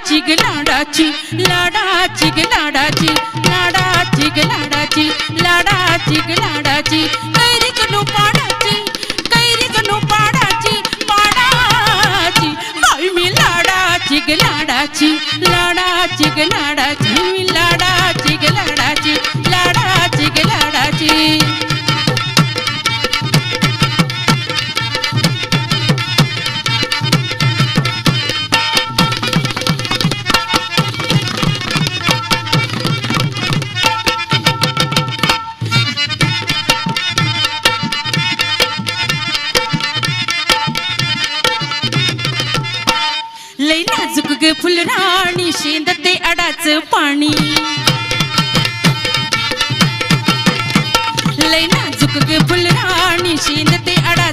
लाडाची ग लाडाची लाडाची ग लाडाची लाडाची ग लाडाची लाडाची ग लाडाची कैरी कनु पाडाची कैरी कनु पाडाची पाडाची बाई मी लाडाची ग लाडाची लाडाची ग लाडाची मी लाडाची ग लाडाची लाडाची ग लाडाची लई नाजूक ग फुलराणी शेंदते अडाच पाणी लई नाजूक ग फुलराणी शेंदते अडा